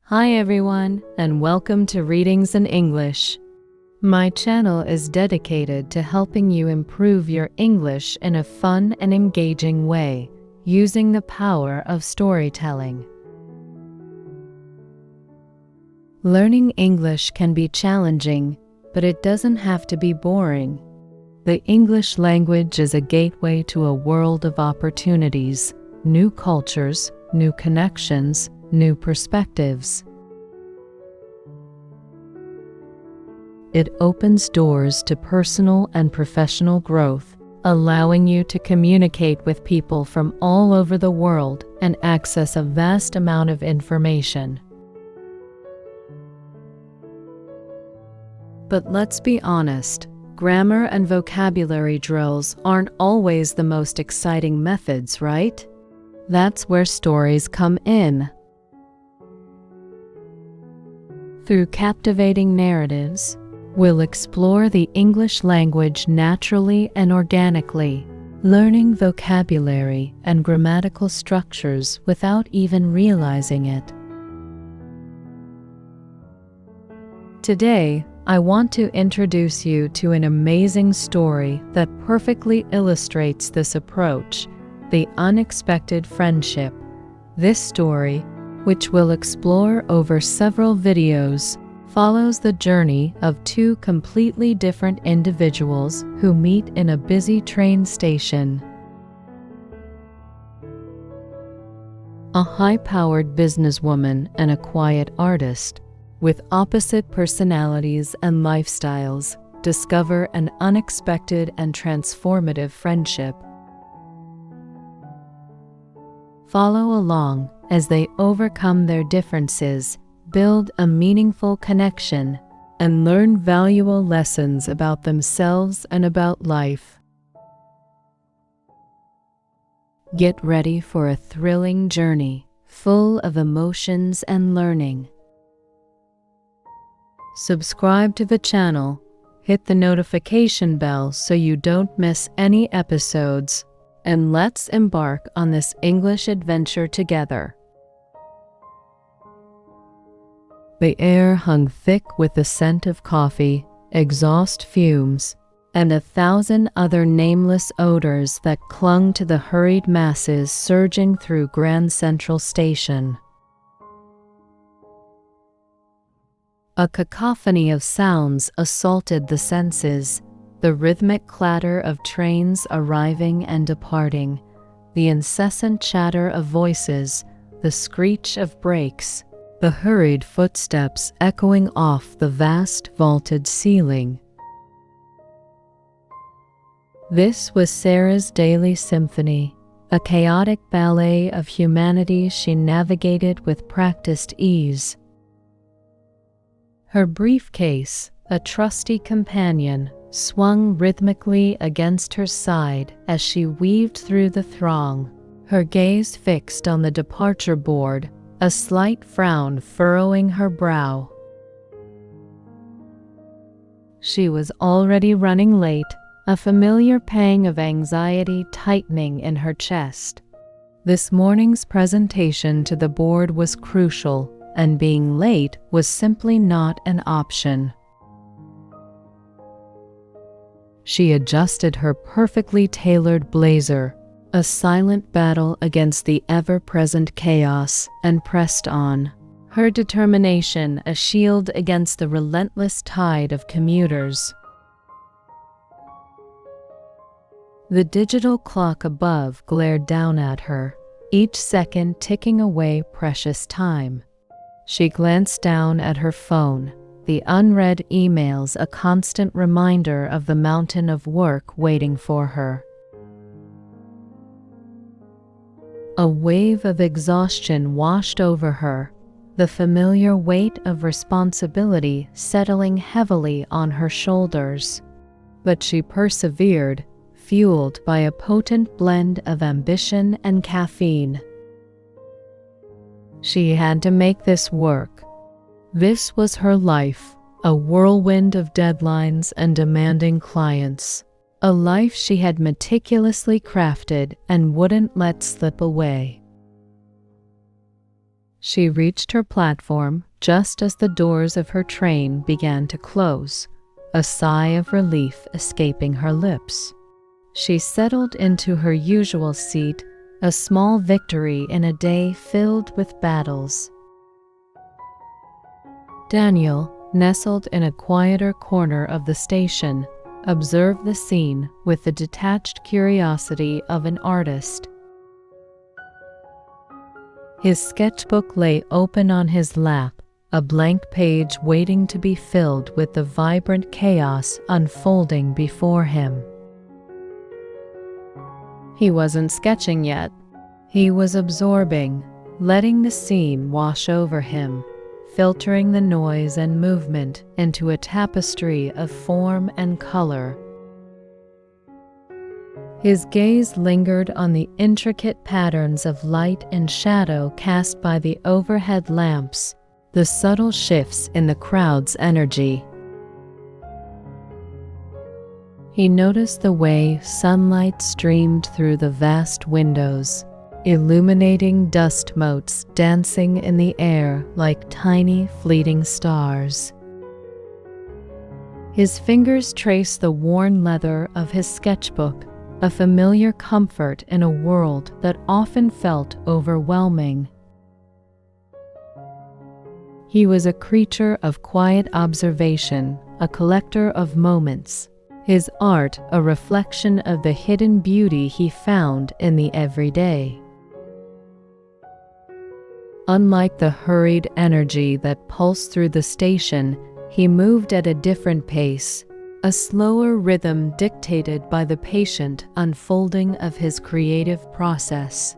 Hi everyone, and welcome to Readings in English. My channel is dedicated to helping you improve your English in a fun and engaging way, using the power of storytelling. Learning English can be challenging, but it doesn't have to be boring. The English language is a gateway to a world of opportunities, new cultures, new connections, new perspectives. It opens doors to personal and professional growth, allowing you to communicate with people from all over the world and access a vast amount of information. But let's be honest, grammar and vocabulary drills aren't always the most exciting methods, right? That's where stories come in. Through captivating narratives, we'll explore the English language naturally and organically, learning vocabulary and grammatical structures without even realizing it. Today, I want to introduce you to an amazing story that perfectly illustrates this approach, The Unexpected Friendship. This story, which we'll explore over several videos, follows the journey of two completely different individuals who meet in a busy train station. A high-powered businesswoman and a quiet artist, with opposite personalities and lifestyles, discover an unexpected and transformative friendship. Follow along as they overcome their differences, build a meaningful connection, and learn valuable lessons about themselves and about life. Get ready for a thrilling journey, full of emotions and learning. Subscribe to the channel, hit the notification bell so you don't miss any episodes, and let's embark on this English adventure together. The air hung thick with the scent of coffee, exhaust fumes, and 1,000 other nameless odors that clung to the hurried masses surging through Grand Central Station. A cacophony of sounds assaulted the senses, the rhythmic clatter of trains arriving and departing, the incessant chatter of voices, the screech of brakes, the hurried footsteps echoing off the vast vaulted ceiling. This was Sarah's daily symphony, a chaotic ballet of humanity she navigated with practiced ease. Her briefcase, a trusty companion, swung rhythmically against her side as she weaved through the throng, her gaze fixed on the departure board, a slight frown furrowing her brow. She was already running late, a familiar pang of anxiety tightening in her chest. This morning's presentation to the board was crucial, and being late was simply not an option. She adjusted her perfectly tailored blazer, a silent battle against the ever-present chaos, and pressed on, her determination a shield against the relentless tide of commuters. The digital clock above glared down at her, each second ticking away precious time. She glanced down at her phone, the unread emails a constant reminder of the mountain of work waiting for her. A wave of exhaustion washed over her, the familiar weight of responsibility settling heavily on her shoulders. But she persevered, fueled by a potent blend of ambition and caffeine. She had to make this work. This was her life, a whirlwind of deadlines and demanding clients. A life she had meticulously crafted and wouldn't let slip away. She reached her platform just as the doors of her train began to close, a sigh of relief escaping her lips. She settled into her usual seat, a small victory in a day filled with battles. Daniel, nestled in a quieter corner of the station, observed the scene with the detached curiosity of an artist. His sketchbook lay open on his lap, a blank page waiting to be filled with the vibrant chaos unfolding before him. He wasn't sketching yet. He was absorbing, letting the scene wash over him, filtering the noise and movement into a tapestry of form and color. His gaze lingered on the intricate patterns of light and shadow cast by the overhead lamps, the subtle shifts in the crowd's energy. He noticed the way sunlight streamed through the vast windows, illuminating dust motes dancing in the air like tiny fleeting stars. His fingers traced the worn leather of his sketchbook, a familiar comfort in a world that often felt overwhelming. He was a creature of quiet observation, a collector of moments, his art a reflection of the hidden beauty he found in the everyday. Unlike the hurried energy that pulsed through the station, he moved at a different pace, a slower rhythm dictated by the patient unfolding of his creative process.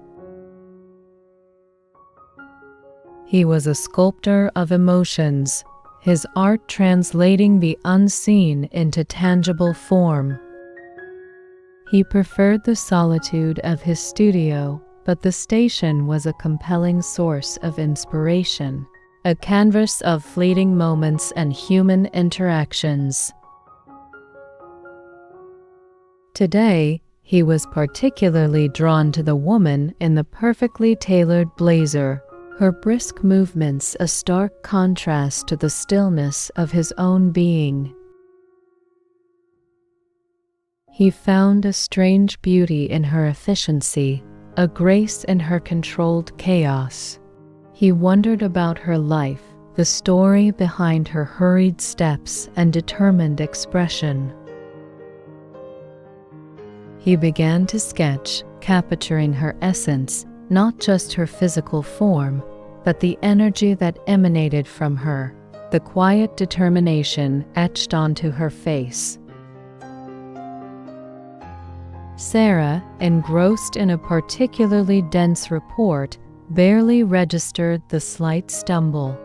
He was a sculptor of emotions, his art translating the unseen into tangible form. He preferred the solitude of his studio, but the station was a compelling source of inspiration, a canvas of fleeting moments and human interactions. Today, he was particularly drawn to the woman in the perfectly tailored blazer, her brisk movements a stark contrast to the stillness of his own being. He found a strange beauty in her efficiency, a grace in her controlled chaos. He wondered about her life, the story behind her hurried steps and determined expression. He began to sketch, capturing her essence, not just her physical form, but the energy that emanated from her, the quiet determination etched onto her face. Sarah, engrossed in a particularly dense report, barely registered the slight stumble.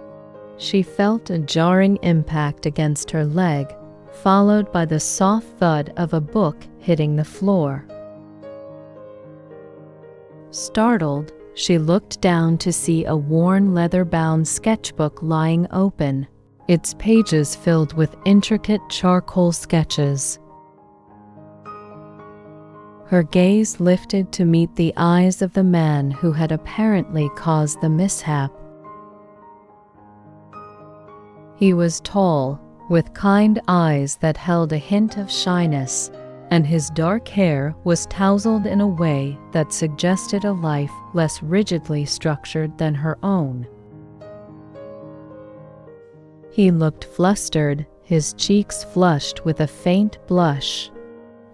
She felt a jarring impact against her leg, followed by the soft thud of a book hitting the floor. Startled, she looked down to see a worn leather-bound sketchbook lying open, its pages filled with intricate charcoal sketches. Her gaze lifted to meet the eyes of the man who had apparently caused the mishap. He was tall, with kind eyes that held a hint of shyness, and his dark hair was tousled in a way that suggested a life less rigidly structured than her own. He looked flustered, his cheeks flushed with a faint blush.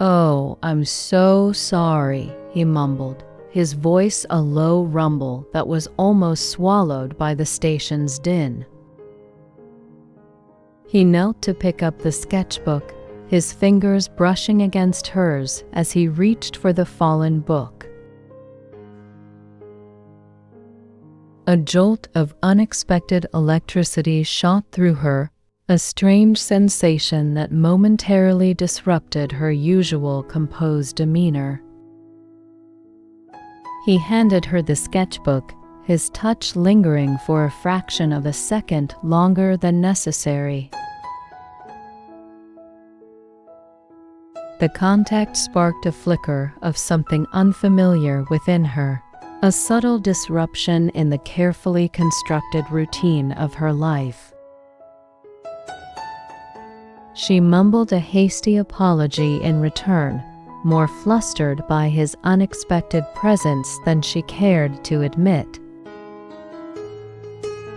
"Oh, I'm so sorry," he mumbled, his voice a low rumble that was almost swallowed by the station's din. He knelt to pick up the sketchbook, his fingers brushing against hers as he reached for the fallen book. A jolt of unexpected electricity shot through her, a strange sensation that momentarily disrupted her usual composed demeanor. He handed her the sketchbook, his touch lingering for a fraction of a second longer than necessary. The contact sparked a flicker of something unfamiliar within her, a subtle disruption in the carefully constructed routine of her life. She mumbled a hasty apology in return, more flustered by his unexpected presence than she cared to admit.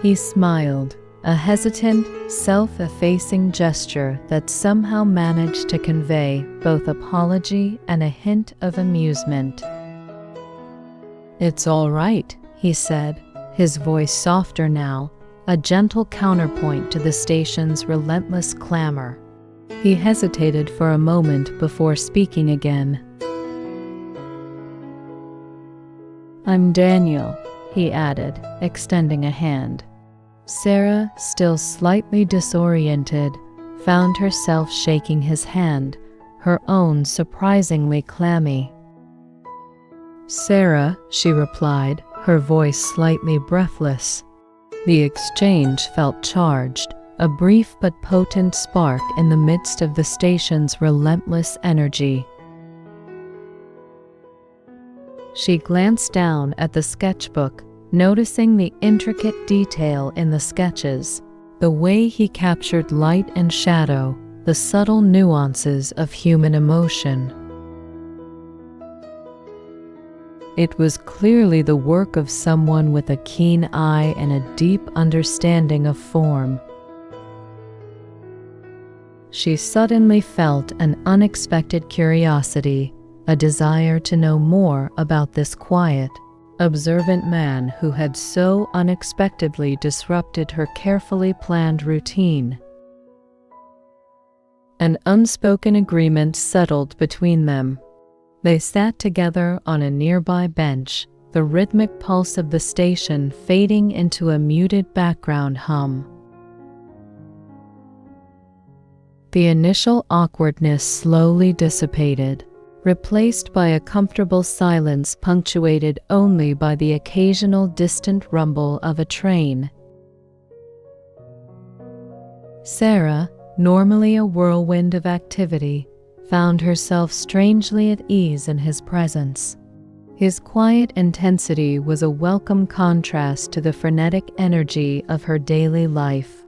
He smiled, a hesitant, self-effacing gesture that somehow managed to convey both apology and a hint of amusement. "It's all right," he said, his voice softer now, a gentle counterpoint to the station's relentless clamor. He hesitated for a moment before speaking again. "I'm Daniel," he added, extending a hand. Sarah, still slightly disoriented, found herself shaking his hand, her own surprisingly clammy. "Sarah," she replied, her voice slightly breathless. The exchange felt charged, a brief but potent spark in the midst of the station's relentless energy. She glanced down at the sketchbook, noticing the intricate detail in the sketches, the way he captured light and shadow, the subtle nuances of human emotion. It was clearly the work of someone with a keen eye and a deep understanding of form. She suddenly felt an unexpected curiosity, a desire to know more about this quiet, observant man who had so unexpectedly disrupted her carefully planned routine. An unspoken agreement settled between them. They sat together on a nearby bench, the rhythmic pulse of the station fading into a muted background hum. The initial awkwardness slowly dissipated, replaced by a comfortable silence punctuated only by the occasional distant rumble of a train. Sarah, normally a whirlwind of activity, found herself strangely at ease in his presence. His quiet intensity was a welcome contrast to the frenetic energy of her daily life.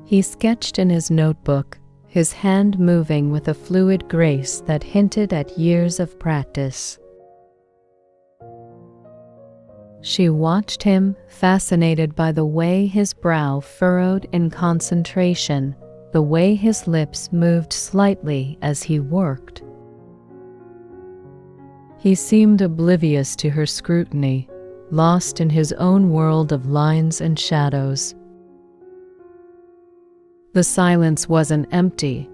He sketched in his notebook, his hand moving with a fluid grace that hinted at years of practice. She watched him, fascinated by the way his brow furrowed in concentration, the way his lips moved slightly as he worked. He seemed oblivious to her scrutiny, lost in his own world of lines and shadows. The silence wasn't empty.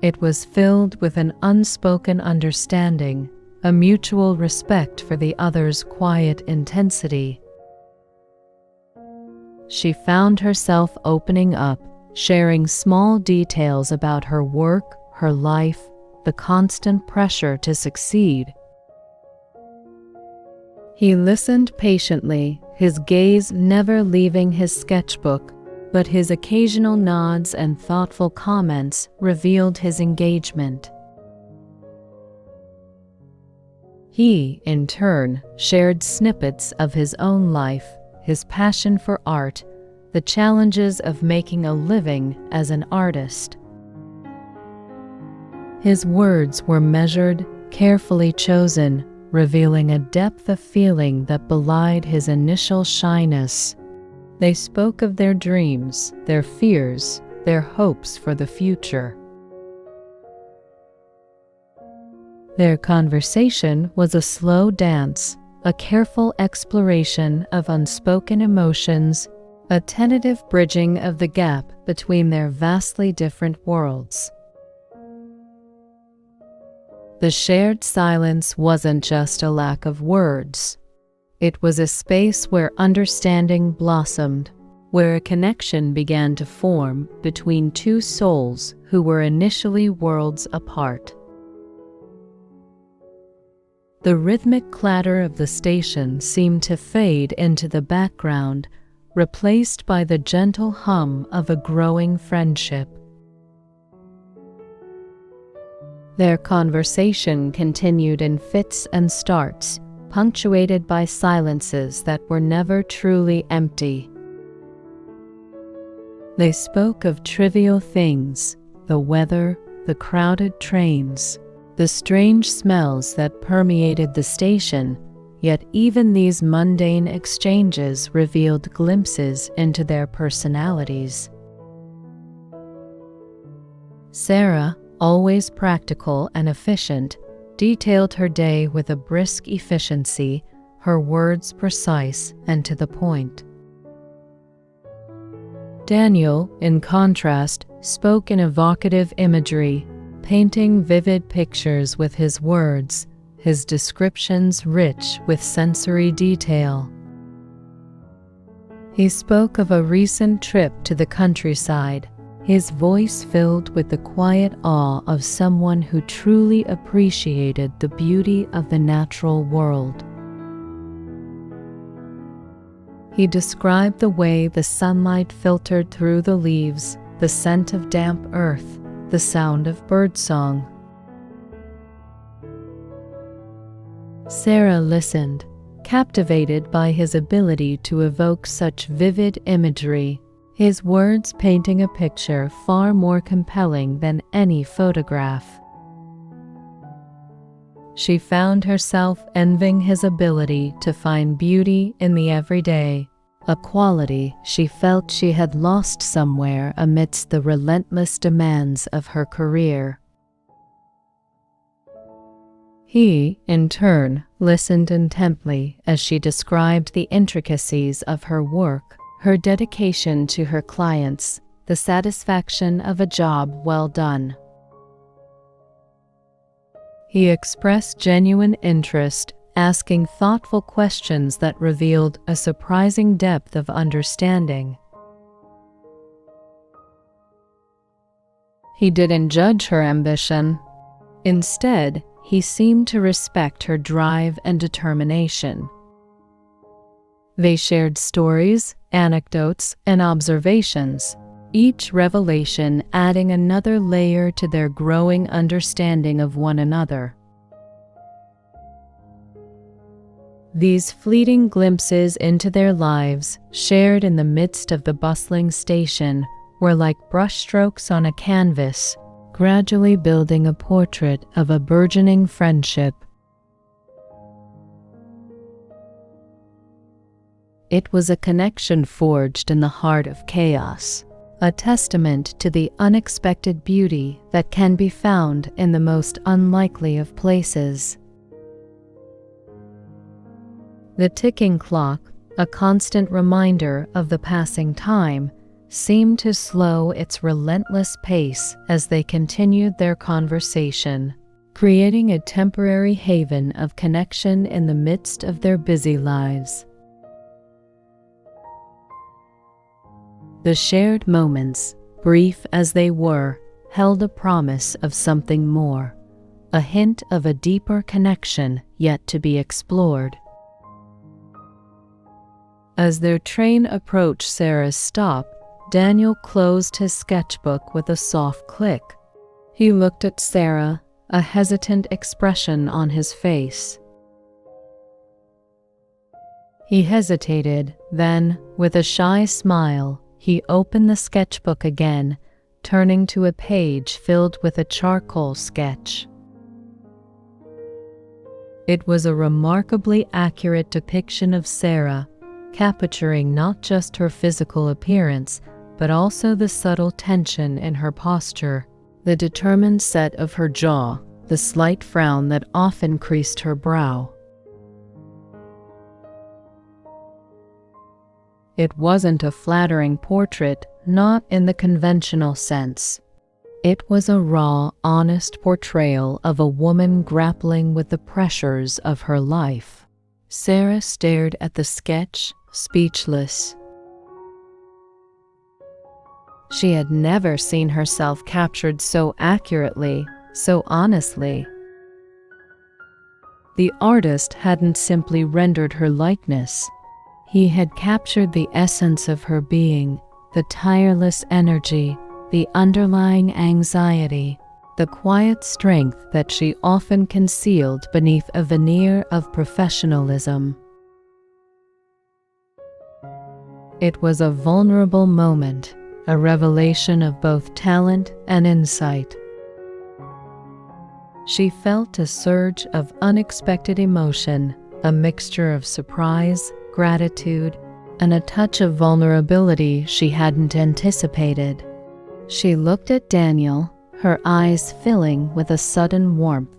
It was filled with an unspoken understanding, a mutual respect for the other's quiet intensity. She found herself opening up, sharing small details about her work, her life, the constant pressure to succeed. He listened patiently, his gaze never leaving his sketchbook, but his occasional nods and thoughtful comments revealed his engagement. He, in turn, shared snippets of his own life, his passion for art, the challenges of making a living as an artist. His words were measured, carefully chosen, revealing a depth of feeling that belied his initial shyness. They spoke of their dreams, their fears, their hopes for the future. Their conversation was a slow dance, a careful exploration of unspoken emotions, a tentative bridging of the gap between their vastly different worlds. The shared silence wasn't just a lack of words. It was a space where understanding blossomed, where a connection began to form between two souls who were initially worlds apart. The rhythmic clatter of the station seemed to fade into the background, replaced by the gentle hum of a growing friendship. Their conversation continued in fits and starts, punctuated by silences that were never truly empty. They spoke of trivial things, the weather, the crowded trains, the strange smells that permeated the station, yet even these mundane exchanges revealed glimpses into their personalities. Sarah, always practical and efficient, detailed her day with a brisk efficiency, her words precise and to the point. Daniel, in contrast, spoke in evocative imagery, painting vivid pictures with his words, his descriptions rich with sensory detail. He spoke of a recent trip to the countryside, his voice filled with the quiet awe of someone who truly appreciated the beauty of the natural world. He described the way the sunlight filtered through the leaves, the scent of damp earth, the sound of birdsong. Sarah listened, captivated by his ability to evoke such vivid imagery, his words painting a picture far more compelling than any photograph. She found herself envying his ability to find beauty in the everyday, a quality she felt she had lost somewhere amidst the relentless demands of her career. He, in turn, listened intently as she described the intricacies of her work, her dedication to her clients, the satisfaction of a job well done. He expressed genuine interest, asking thoughtful questions that revealed a surprising depth of understanding. He didn't judge her ambition. Instead, he seemed to respect her drive and determination. They shared stories, anecdotes, and observations, each revelation adding another layer to their growing understanding of one another. These fleeting glimpses into their lives, shared in the midst of the bustling station, were like brushstrokes on a canvas, gradually building a portrait of a burgeoning friendship. It was a connection forged in the heart of chaos, a testament to the unexpected beauty that can be found in the most unlikely of places. The ticking clock, a constant reminder of the passing time, seemed to slow its relentless pace as they continued their conversation, creating a temporary haven of connection in the midst of their busy lives. The shared moments, brief as they were, held a promise of something more, a hint of a deeper connection yet to be explored. As their train approached Sarah's stop, Daniel closed his sketchbook with a soft click. He looked at Sarah, a hesitant expression on his face. He hesitated, then, with a shy smile, he opened the sketchbook again, turning to a page filled with a charcoal sketch. It was a remarkably accurate depiction of Sarah, capturing not just her physical appearance, but also the subtle tension in her posture, the determined set of her jaw, the slight frown that often creased her brow. It wasn't a flattering portrait, not in the conventional sense. It was a raw, honest portrayal of a woman grappling with the pressures of her life. Sarah stared at the sketch, speechless. She had never seen herself captured so accurately, so honestly. The artist hadn't simply rendered her likeness. He had captured the essence of her being, the tireless energy, the underlying anxiety, the quiet strength that she often concealed beneath a veneer of professionalism. It was a vulnerable moment, a revelation of both talent and insight. She felt a surge of unexpected emotion, a mixture of surprise, gratitude, and a touch of vulnerability she hadn't anticipated. She looked at Daniel, her eyes filling with a sudden warmth.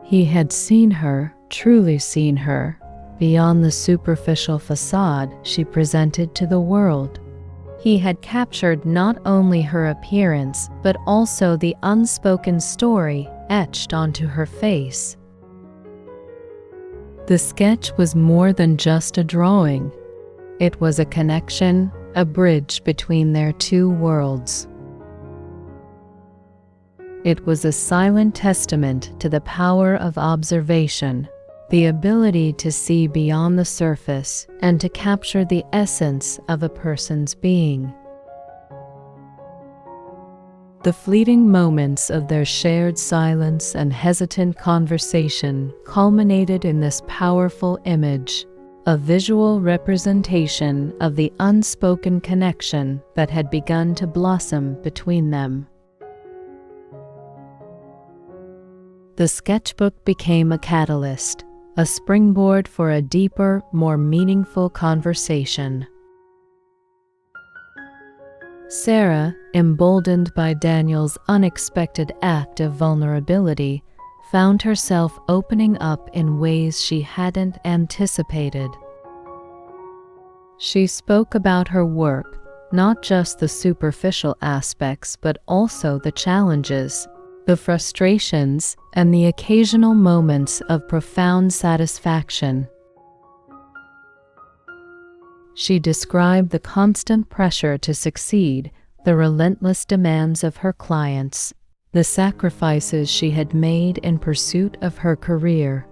He had seen her, truly seen her, beyond the superficial facade she presented to the world. He had captured not only her appearance, but also the unspoken story etched onto her face. The sketch was more than just a drawing. It was a connection, a bridge between their two worlds. It was a silent testament to the power of observation, the ability to see beyond the surface and to capture the essence of a person's being. The fleeting moments of their shared silence and hesitant conversation culminated in this powerful image, a visual representation of the unspoken connection that had begun to blossom between them. The sketchbook became a catalyst, a springboard for a deeper, more meaningful conversation. Sarah, emboldened by Daniel's unexpected act of vulnerability, found herself opening up in ways she hadn't anticipated. She spoke about her work, not just the superficial aspects, but also the challenges, the frustrations, and the occasional moments of profound satisfaction. She described the constant pressure to succeed, the relentless demands of her clients, the sacrifices she had made in pursuit of her career.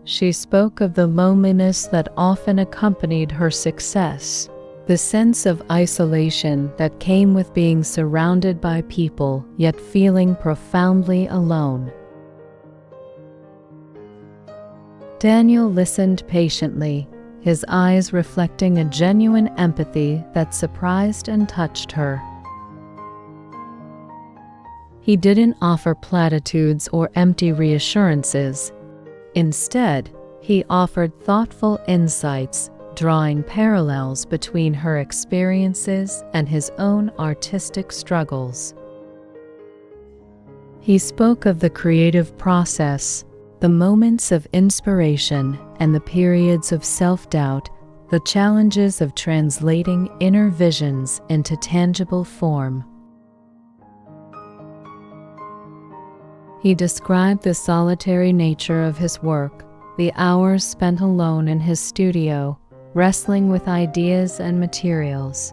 She spoke of the loneliness that often accompanied her success, the sense of isolation that came with being surrounded by people yet feeling profoundly alone. Daniel listened patiently, his eyes reflecting a genuine empathy that surprised and touched her. He didn't offer platitudes or empty reassurances. Instead, he offered thoughtful insights, drawing parallels between her experiences and his own artistic struggles. He spoke of the creative process, the moments of inspiration and the periods of self-doubt, the challenges of translating inner visions into tangible form. He described the solitary nature of his work, the hours spent alone in his studio, wrestling with ideas and materials.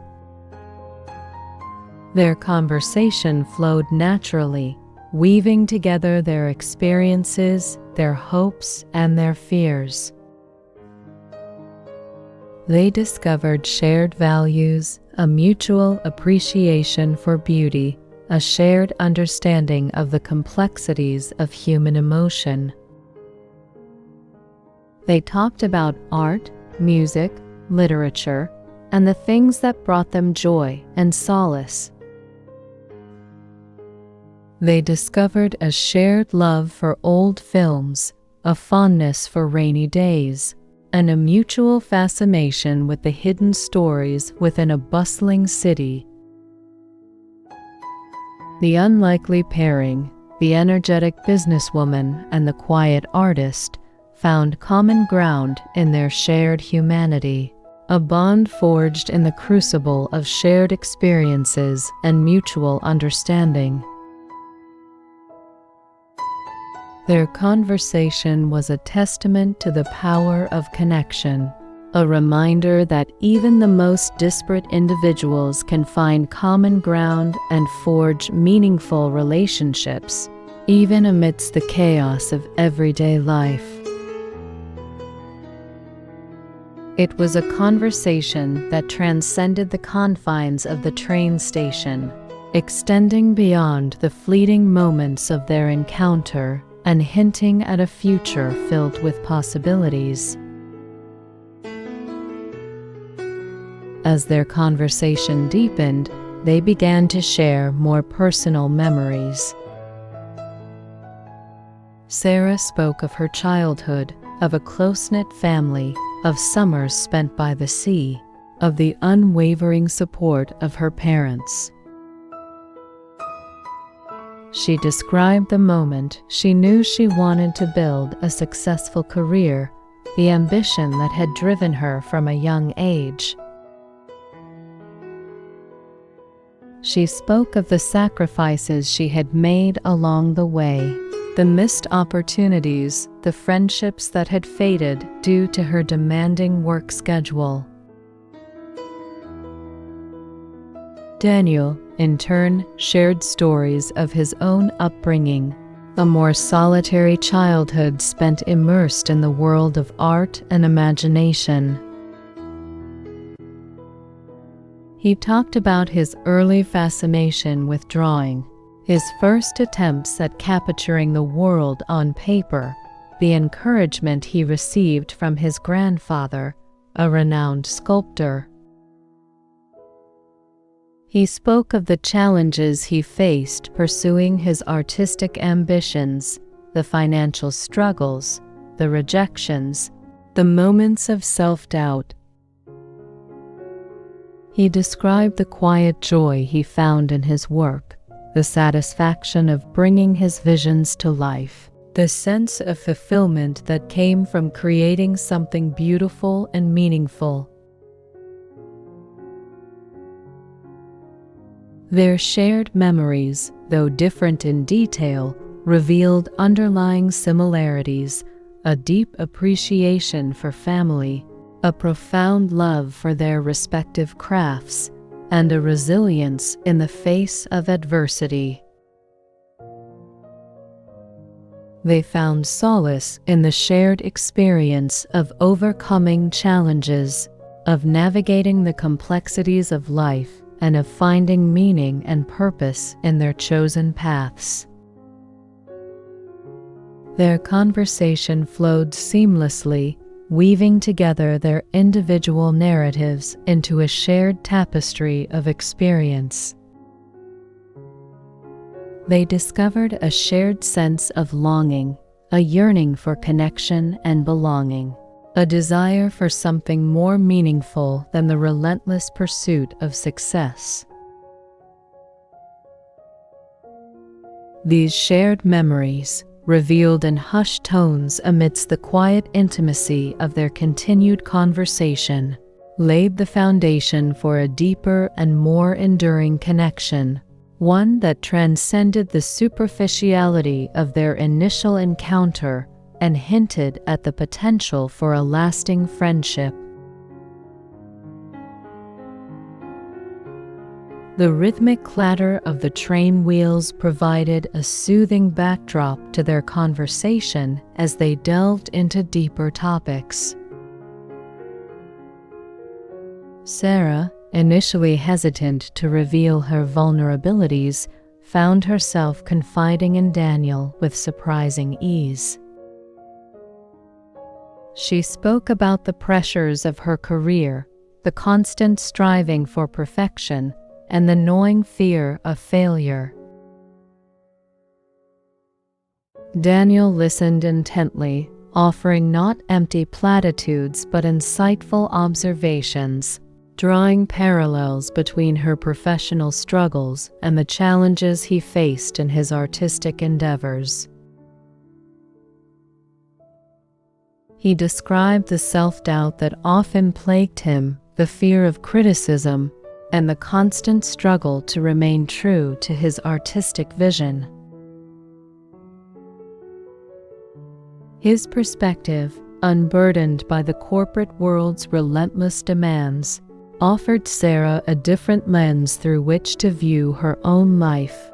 Their conversation flowed naturally, weaving together their experiences, their hopes, and their fears. They discovered shared values, a mutual appreciation for beauty, a shared understanding of the complexities of human emotion. They talked about art, music, literature, and the things that brought them joy and solace. They discovered a shared love for old films, a fondness for rainy days, and a mutual fascination with the hidden stories within a bustling city. The unlikely pairing, the energetic businesswoman and the quiet artist, found common ground in their shared humanity, a bond forged in the crucible of shared experiences and mutual understanding. Their conversation was a testament to the power of connection, a reminder that even the most disparate individuals can find common ground and forge meaningful relationships, even amidst the chaos of everyday life. It was a conversation that transcended the confines of the train station, extending beyond the fleeting moments of their encounter and hinting at a future filled with possibilities. As their conversation deepened, they began to share more personal memories. Sarah spoke of her childhood, of a close-knit family, of summers spent by the sea, of the unwavering support of her parents. She described the moment she knew she wanted to build a successful career, the ambition that had driven her from a young age. She spoke of the sacrifices she had made along the way, the missed opportunities, the friendships that had faded due to her demanding work schedule. Daniel, in turn, shared stories of his own upbringing, a more solitary childhood spent immersed in the world of art and imagination. He talked about his early fascination with drawing, his first attempts at capturing the world on paper, the encouragement he received from his grandfather, a renowned sculptor. He spoke of the challenges he faced pursuing his artistic ambitions, the financial struggles, the rejections, the moments of self-doubt. He described the quiet joy he found in his work, the satisfaction of bringing his visions to life, the sense of fulfillment that came from creating something beautiful and meaningful. Their shared memories, though different in detail, revealed underlying similarities, a deep appreciation for family, a profound love for their respective crafts, and a resilience in the face of adversity. They found solace in the shared experience of overcoming challenges, of navigating the complexities of life, and of finding meaning and purpose in their chosen paths. Their conversation flowed seamlessly, weaving together their individual narratives into a shared tapestry of experience. They discovered a shared sense of longing, a yearning for connection and belonging, a desire for something more meaningful than the relentless pursuit of success. These shared memories, revealed in hushed tones amidst the quiet intimacy of their continued conversation, laid the foundation for a deeper and more enduring connection, one that transcended the superficiality of their initial encounter and hinted at the potential for a lasting friendship. The rhythmic clatter of the train wheels provided a soothing backdrop to their conversation as they delved into deeper topics. Sarah, initially hesitant to reveal her vulnerabilities, found herself confiding in Daniel with surprising ease. She spoke about the pressures of her career, the constant striving for perfection, and the gnawing fear of failure. Daniel listened intently, offering not empty platitudes but insightful observations, drawing parallels between her professional struggles and the challenges he faced in his artistic endeavors. He described the self-doubt that often plagued him, the fear of criticism, and the constant struggle to remain true to his artistic vision. His perspective, unburdened by the corporate world's relentless demands, offered Sarah a different lens through which to view her own life.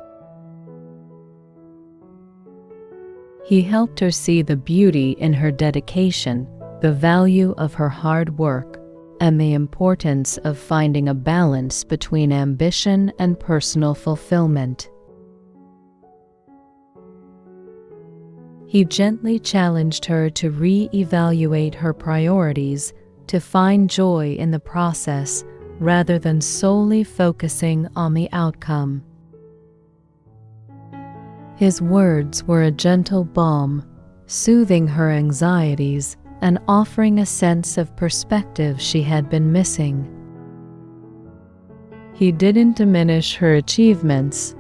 He helped her see the beauty in her dedication, the value of her hard work, and the importance of finding a balance between ambition and personal fulfillment. He gently challenged her to re-evaluate her priorities, to find joy in the process rather than solely focusing on the outcome. His words were a gentle balm, soothing her anxieties and offering a sense of perspective she had been missing. He didn't diminish her achievements.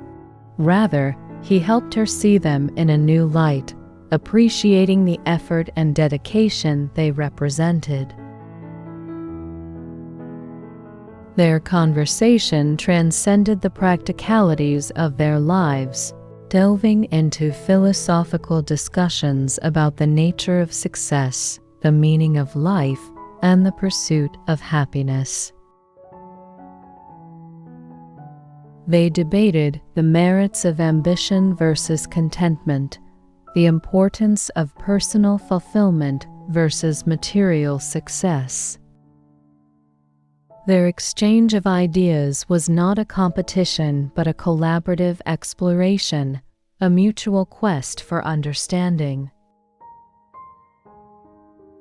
Rather, he helped her see them in a new light, appreciating the effort and dedication they represented. Their conversation transcended the practicalities of their lives, delving into philosophical discussions about the nature of success, the meaning of life, and the pursuit of happiness. They debated the merits of ambition versus contentment, the importance of personal fulfillment versus material success. Their exchange of ideas was not a competition but a collaborative exploration, a mutual quest for understanding.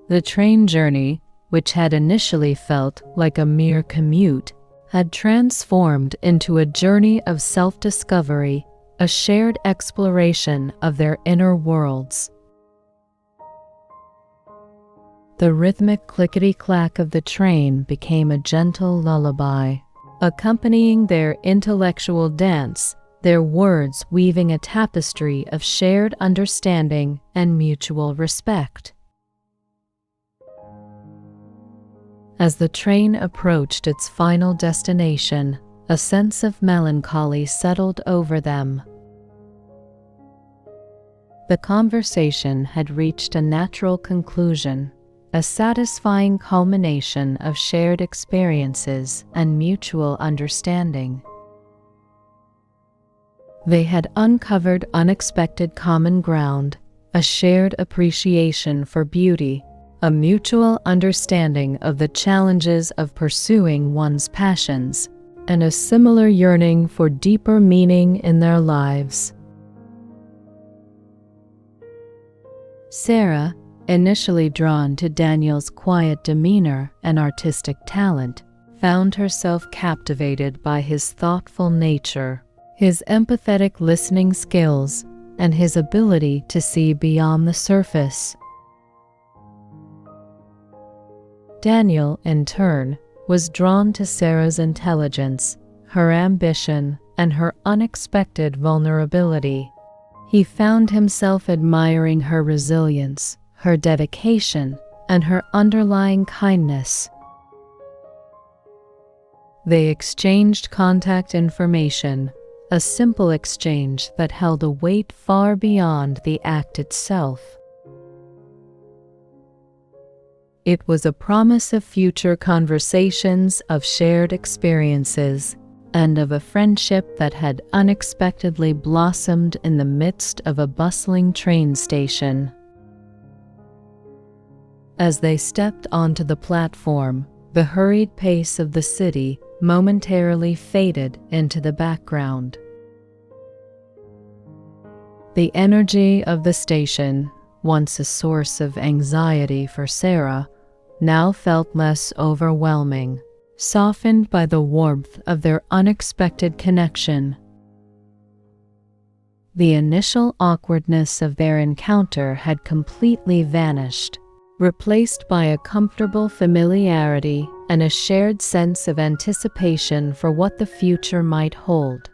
The train journey, which had initially felt like a mere commute, had transformed into a journey of self-discovery, a shared exploration of their inner worlds. The rhythmic clickety-clack of the train became a gentle lullaby, accompanying their intellectual dance, their words weaving a tapestry of shared understanding and mutual respect. As the train approached its final destination, a sense of melancholy settled over them. The conversation had reached a natural conclusion, a satisfying culmination of shared experiences and mutual understanding. They had uncovered unexpected common ground, a shared appreciation for beauty, a mutual understanding of the challenges of pursuing one's passions, and a similar yearning for deeper meaning in their lives. Sarah, initially drawn to Daniel's quiet demeanor and artistic talent, found herself captivated by his thoughtful nature, his empathetic listening skills, and his ability to see beyond the surface. Daniel, in turn, was drawn to Sarah's intelligence, her ambition, and her unexpected vulnerability. He found himself admiring her resilience, her dedication, and her underlying kindness. They exchanged contact information, a simple exchange that held a weight far beyond the act itself. It was a promise of future conversations, of shared experiences, and of a friendship that had unexpectedly blossomed in the midst of a bustling train station. As they stepped onto the platform, the hurried pace of the city momentarily faded into the background. The energy of the station, once a source of anxiety for Sarah, now felt less overwhelming, softened by the warmth of their unexpected connection. The initial awkwardness of their encounter had completely vanished, replaced by a comfortable familiarity and a shared sense of anticipation for what the future might hold.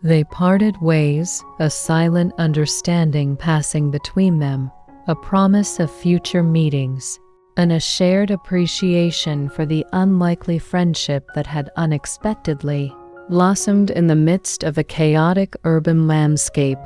They parted ways, a silent understanding passing between them, a promise of future meetings, and a shared appreciation for the unlikely friendship that had unexpectedly blossomed in the midst of a chaotic urban landscape.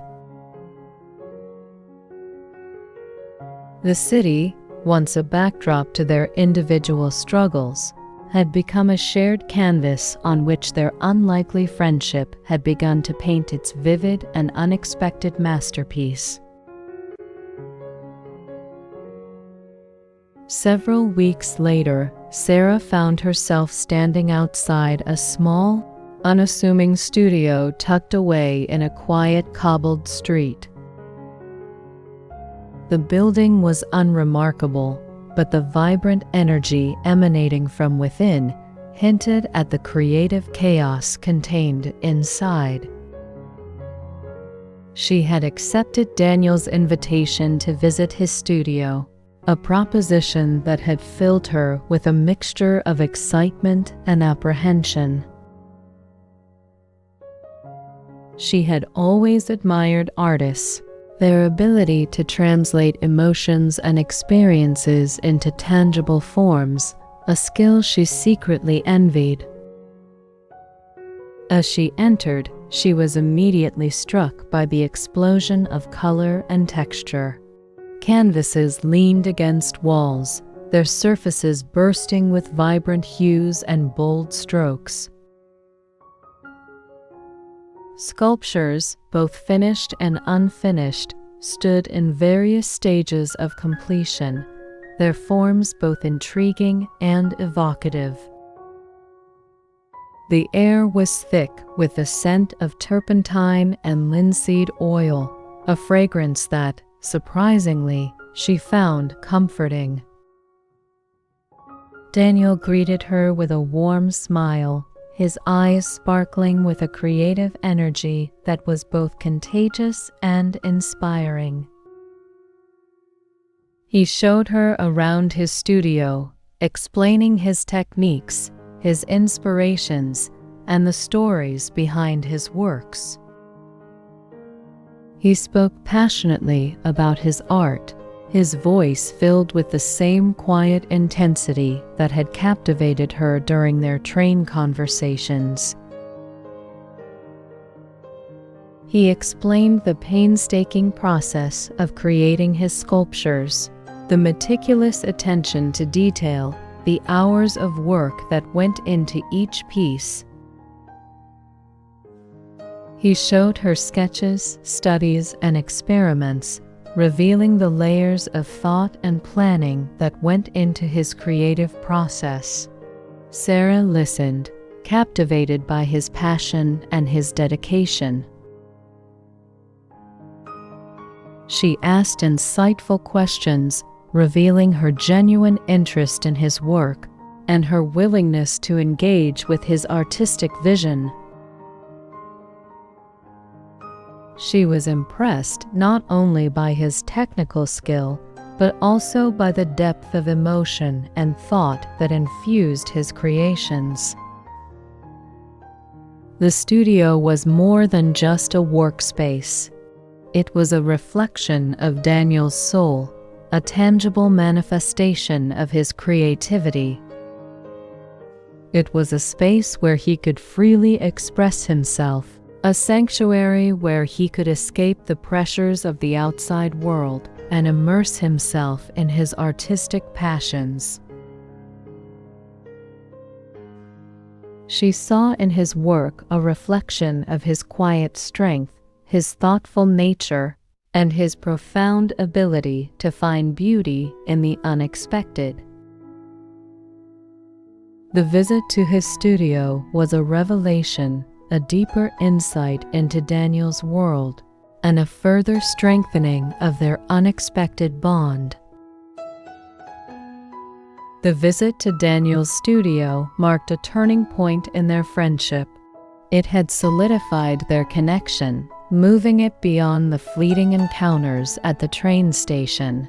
The city, once a backdrop to their individual struggles, had become a shared canvas on which their unlikely friendship had begun to paint its vivid and unexpected masterpiece. Several weeks later, Sarah found herself standing outside a small, unassuming studio tucked away in a quiet cobbled street. The building was unremarkable, but the vibrant energy emanating from within hinted at the creative chaos contained inside. She had accepted Daniel's invitation to visit his studio, a proposition that had filled her with a mixture of excitement and apprehension. She had always admired artists, their ability to translate emotions and experiences into tangible forms, a skill she secretly envied. As she entered, she was immediately struck by the explosion of color and texture. Canvases leaned against walls, their surfaces bursting with vibrant hues and bold strokes. Sculptures, both finished and unfinished, stood in various stages of completion, their forms both intriguing and evocative. The air was thick with the scent of turpentine and linseed oil, a fragrance that, surprisingly, she found comforting. Daniel greeted her with a warm smile, his eyes sparkling with a creative energy that was both contagious and inspiring. He showed her around his studio, explaining his techniques, his inspirations, and the stories behind his works. He spoke passionately about his art, his voice filled with the same quiet intensity that had captivated her during their train conversations. He explained the painstaking process of creating his sculptures, the meticulous attention to detail, the hours of work that went into each piece. He showed her sketches, studies, and experiments, revealing the layers of thought and planning that went into his creative process. Sarah listened, captivated by his passion and his dedication. She asked insightful questions, revealing her genuine interest in his work and her willingness to engage with his artistic vision. She was impressed not only by his technical skill, but also by the depth of emotion and thought that infused his creations. The studio was more than just a workspace. It was a reflection of Daniel's soul, a tangible manifestation of his creativity. It was a space where he could freely express himself, a sanctuary where he could escape the pressures of the outside world and immerse himself in his artistic passions. She saw in his work a reflection of his quiet strength, his thoughtful nature, and his profound ability to find beauty in the unexpected. The visit to his studio was a revelation, a deeper insight into Daniel's world, and a further strengthening of their unexpected bond. The visit to Daniel's studio marked a turning point in their friendship. It had solidified their connection, moving it beyond the fleeting encounters at the train station.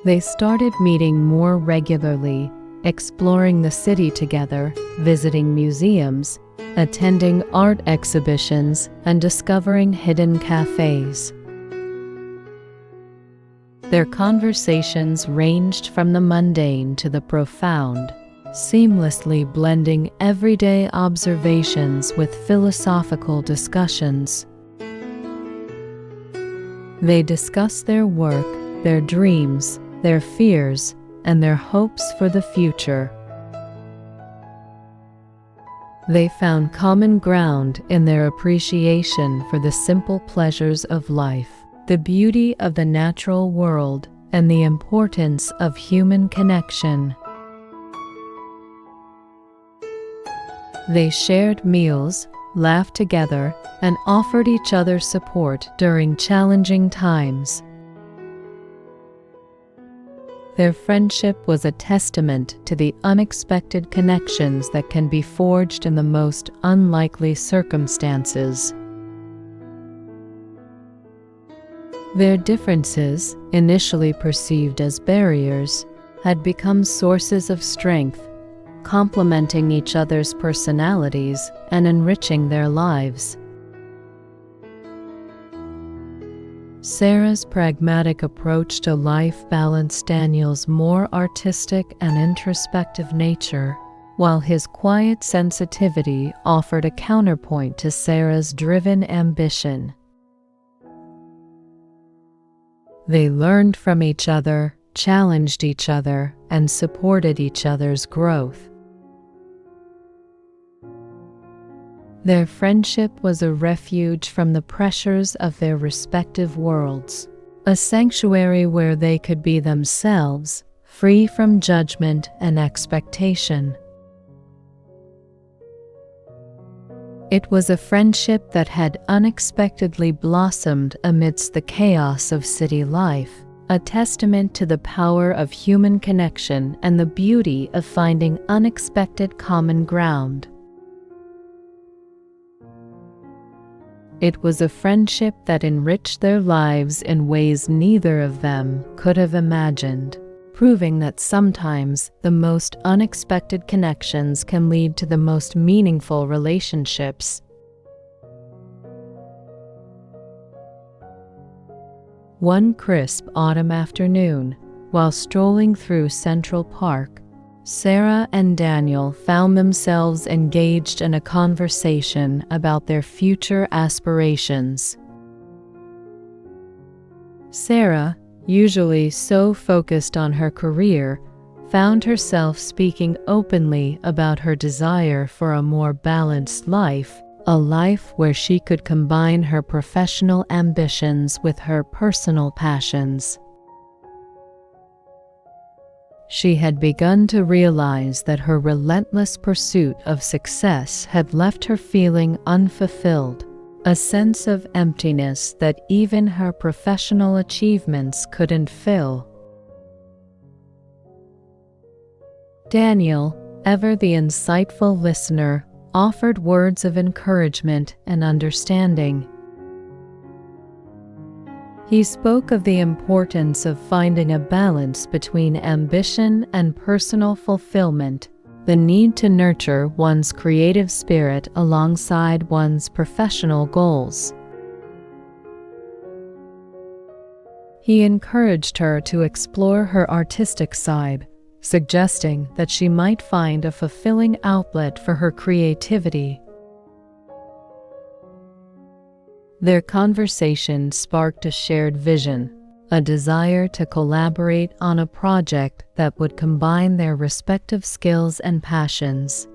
They started meeting more regularly, exploring the city together, visiting museums, attending art exhibitions, and discovering hidden cafes. Their conversations ranged from the mundane to the profound, seamlessly blending everyday observations with philosophical discussions. They discussed their work, their dreams, their fears, and their hopes for the future. They found common ground in their appreciation for the simple pleasures of life, the beauty of the natural world, and the importance of human connection. They shared meals, laughed together, and offered each other support during challenging times. Their friendship was a testament to the unexpected connections that can be forged in the most unlikely circumstances. Their differences, initially perceived as barriers, had become sources of strength, complementing each other's personalities and enriching their lives. Sarah's pragmatic approach to life balanced Daniel's more artistic and introspective nature, while his quiet sensitivity offered a counterpoint to Sarah's driven ambition. They learned from each other, challenged each other, and supported each other's growth. Their friendship was a refuge from the pressures of their respective worlds, a sanctuary where they could be themselves, free from judgment and expectation. It was a friendship that had unexpectedly blossomed amidst the chaos of city life, a testament to the power of human connection and the beauty of finding unexpected common ground. It was a friendship that enriched their lives in ways neither of them could have imagined, proving that sometimes the most unexpected connections can lead to the most meaningful relationships. One crisp autumn afternoon, while strolling through Central Park, Sarah and Daniel found themselves engaged in a conversation about their future aspirations. Sarah, usually so focused on her career, found herself speaking openly about her desire for a more balanced life, a life where she could combine her professional ambitions with her personal passions. She had begun to realize that her relentless pursuit of success had left her feeling unfulfilled, a sense of emptiness that even her professional achievements couldn't fill. Daniel, ever the insightful listener, offered words of encouragement and understanding. He spoke of the importance of finding a balance between ambition and personal fulfillment, the need to nurture one's creative spirit alongside one's professional goals. He encouraged her to explore her artistic side, suggesting that she might find a fulfilling outlet for her creativity. Their conversation sparked a shared vision, a desire to collaborate on a project that would combine their respective skills and passions.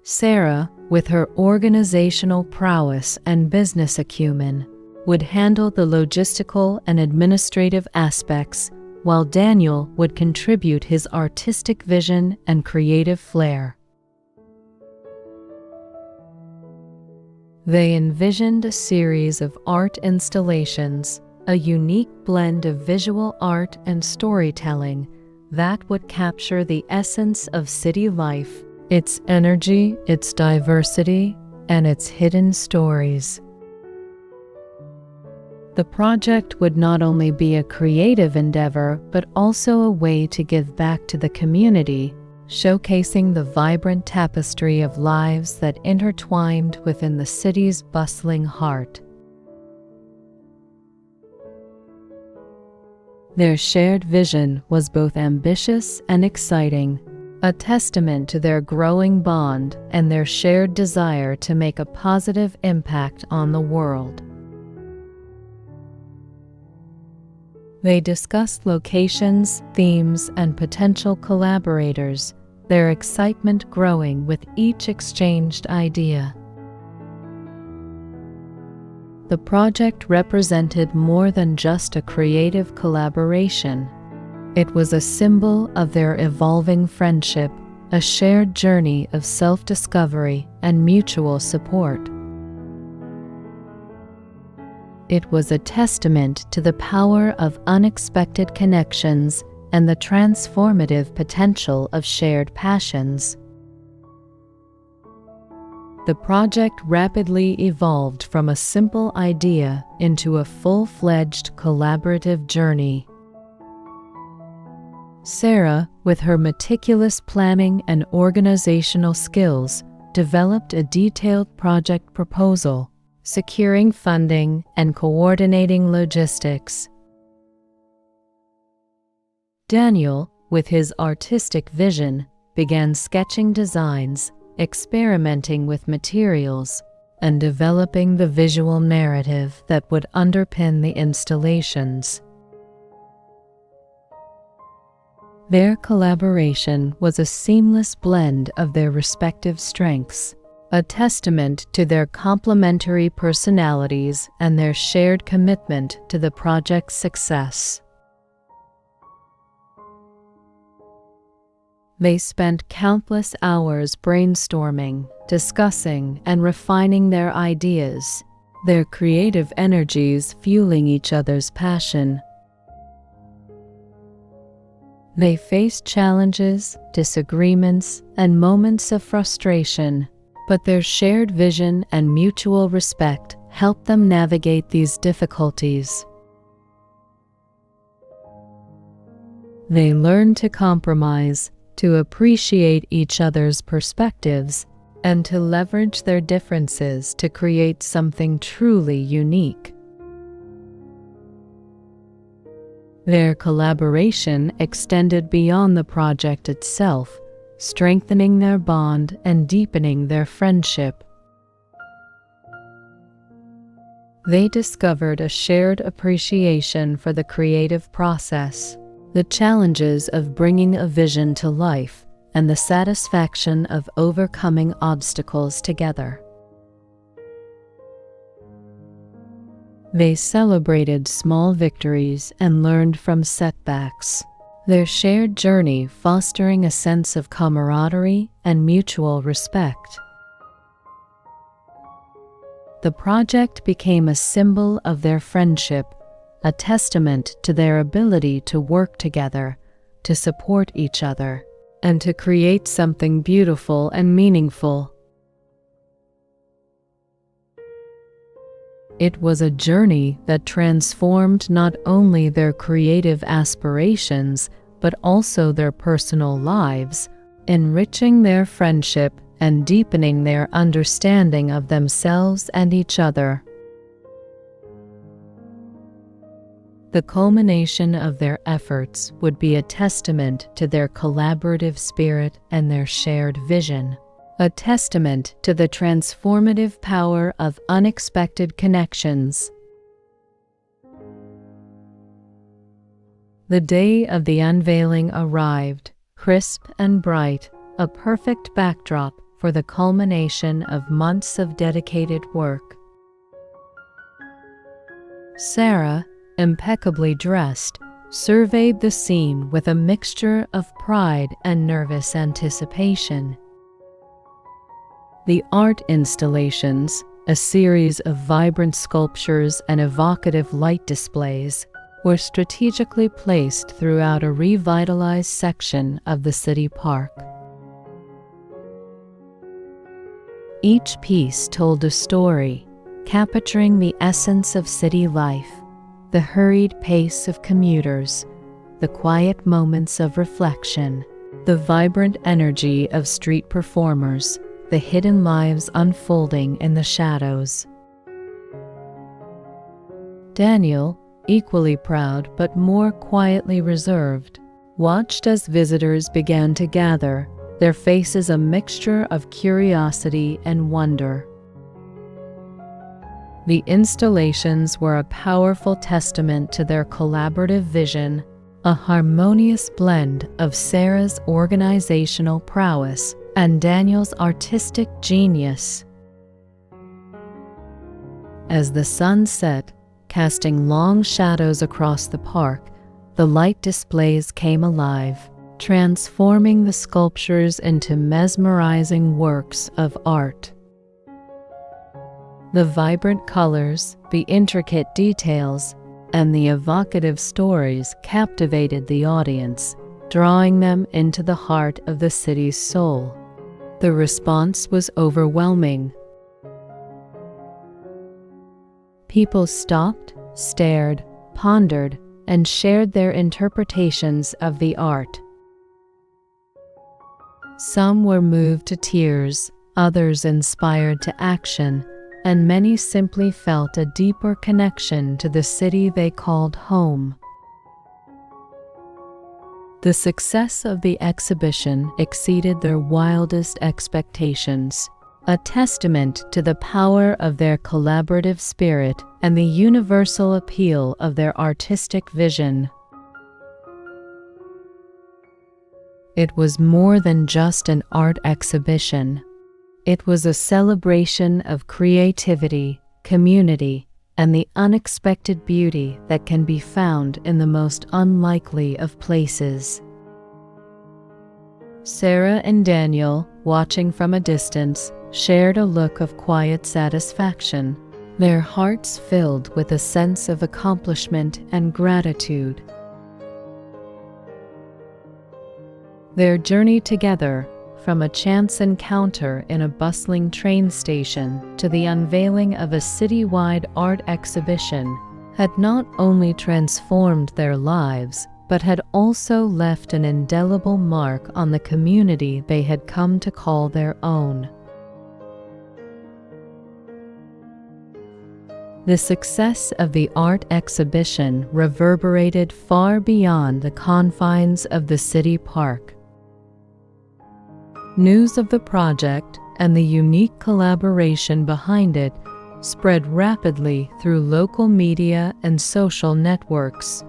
Sarah, with her organizational prowess and business acumen, would handle the logistical and administrative aspects, while Daniel would contribute his artistic vision and creative flair. They envisioned a series of art installations, a unique blend of visual art and storytelling that would capture the essence of city life, its energy, its diversity, and its hidden stories. The project would not only be a creative endeavor, but also a way to give back to the community, showcasing the vibrant tapestry of lives that intertwined within the city's bustling heart. Their shared vision was both ambitious and exciting, a testament to their growing bond and their shared desire to make a positive impact on the world. They discussed locations, themes, and potential collaborators, their excitement growing with each exchanged idea. The project represented more than just a creative collaboration. It was a symbol of their evolving friendship, a shared journey of self-discovery and mutual support. It was a testament to the power of unexpected connections and the transformative potential of shared passions. The project rapidly evolved from a simple idea into a full-fledged collaborative journey. Sarah, with her meticulous planning and organizational skills, developed a detailed project proposal, securing funding and coordinating logistics. Daniel, with his artistic vision, began sketching designs, experimenting with materials, and developing the visual narrative that would underpin the installations. Their collaboration was a seamless blend of their respective strengths, a testament to their complementary personalities and their shared commitment to the project's success. They spent countless hours brainstorming, discussing, and refining their ideas, their creative energies fueling each other's passion. They faced challenges, disagreements, and moments of frustration, but their shared vision and mutual respect helped them navigate these difficulties. They learned to compromise, to appreciate each other's perspectives, and to leverage their differences to create something truly unique. Their collaboration extended beyond the project itself, strengthening their bond and deepening their friendship. They discovered a shared appreciation for the creative process, the challenges of bringing a vision to life, and the satisfaction of overcoming obstacles together. They celebrated small victories and learned from setbacks, their shared journey fostering a sense of camaraderie and mutual respect. The project became a symbol of their friendship, a testament to their ability to work together, to support each other, and to create something beautiful and meaningful. It was a journey that transformed not only their creative aspirations, but also their personal lives, enriching their friendship and deepening their understanding of themselves and each other. The culmination of their efforts would be a testament to their collaborative spirit and their shared vision, a testament to the transformative power of unexpected connections. The day of the unveiling arrived, crisp and bright, a perfect backdrop for the culmination of months of dedicated work. Sarah, impeccably dressed, surveyed the scene with a mixture of pride and nervous anticipation. The art installations, a series of vibrant sculptures and evocative light displays, were strategically placed throughout a revitalized section of the city park. Each piece told a story, capturing the essence of city life, the hurried pace of commuters, the quiet moments of reflection, the vibrant energy of street performers, the hidden lives unfolding in the shadows. Daniel, equally proud but more quietly reserved, watched as visitors began to gather, their faces a mixture of curiosity and wonder. The installations were a powerful testament to their collaborative vision, a harmonious blend of Sarah's organizational prowess and Daniel's artistic genius. As the sun set, casting long shadows across the park, the light displays came alive, transforming the sculptures into mesmerizing works of art. The vibrant colors, the intricate details, and the evocative stories captivated the audience, drawing them into the heart of the city's soul. The response was overwhelming. People stopped, stared, pondered, and shared their interpretations of the art. Some were moved to tears, others inspired to action, and many simply felt a deeper connection to the city they called home. The success of the exhibition exceeded their wildest expectations, a testament to the power of their collaborative spirit and the universal appeal of their artistic vision. It was more than just an art exhibition. It was a celebration of creativity, community, and the unexpected beauty that can be found in the most unlikely of places. Sarah and Daniel, watching from a distance, shared a look of quiet satisfaction, their hearts filled with a sense of accomplishment and gratitude. Their journey together, from a chance encounter in a bustling train station to the unveiling of a citywide art exhibition, had not only transformed their lives, but had also left an indelible mark on the community they had come to call their own. The success of the art exhibition reverberated far beyond the confines of the city park. News of the project and the unique collaboration behind it spread rapidly through local media and social networks.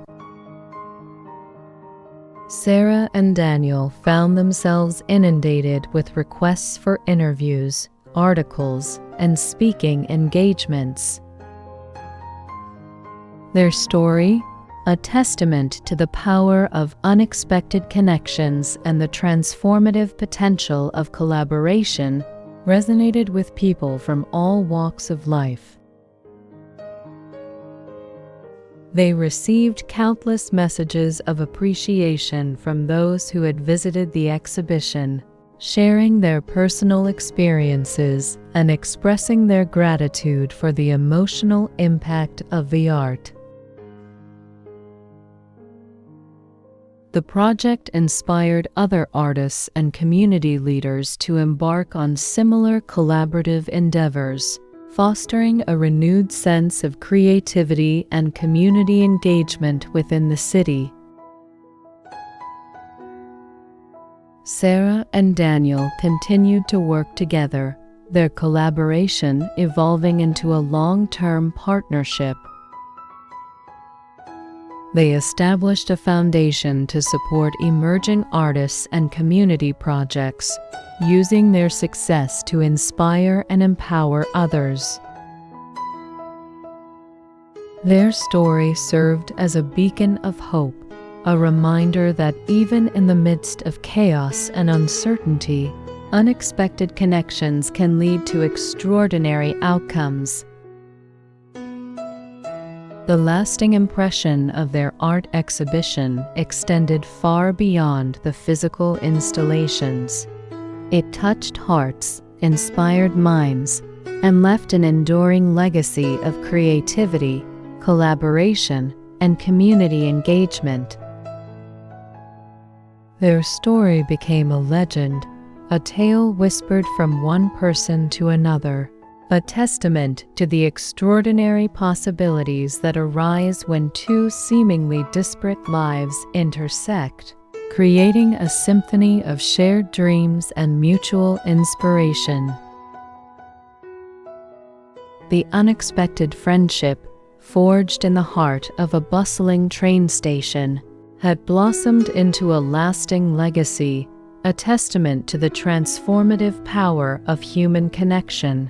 Sarah and Daniel found themselves inundated with requests for interviews, articles, and speaking engagements. Their story, a testament to the power of unexpected connections and the transformative potential of collaboration, resonated with people from all walks of life. They received countless messages of appreciation from those who had visited the exhibition, sharing their personal experiences and expressing their gratitude for the emotional impact of the art. The project inspired other artists and community leaders to embark on similar collaborative endeavors, fostering a renewed sense of creativity and community engagement within the city. Sarah and Daniel continued to work together, their collaboration evolving into a long-term partnership. They established a foundation to support emerging artists and community projects, using their success to inspire and empower others. Their story served as a beacon of hope, a reminder that even in the midst of chaos and uncertainty, unexpected connections can lead to extraordinary outcomes. The lasting impression of their art exhibition extended far beyond the physical installations. It touched hearts, inspired minds, and left an enduring legacy of creativity, collaboration, and community engagement. Their story became a legend, a tale whispered from one person to another, a testament to the extraordinary possibilities that arise when two seemingly disparate lives intersect, creating a symphony of shared dreams and mutual inspiration. The unexpected friendship, forged in the heart of a bustling train station, had blossomed into a lasting legacy, a testament to the transformative power of human connection.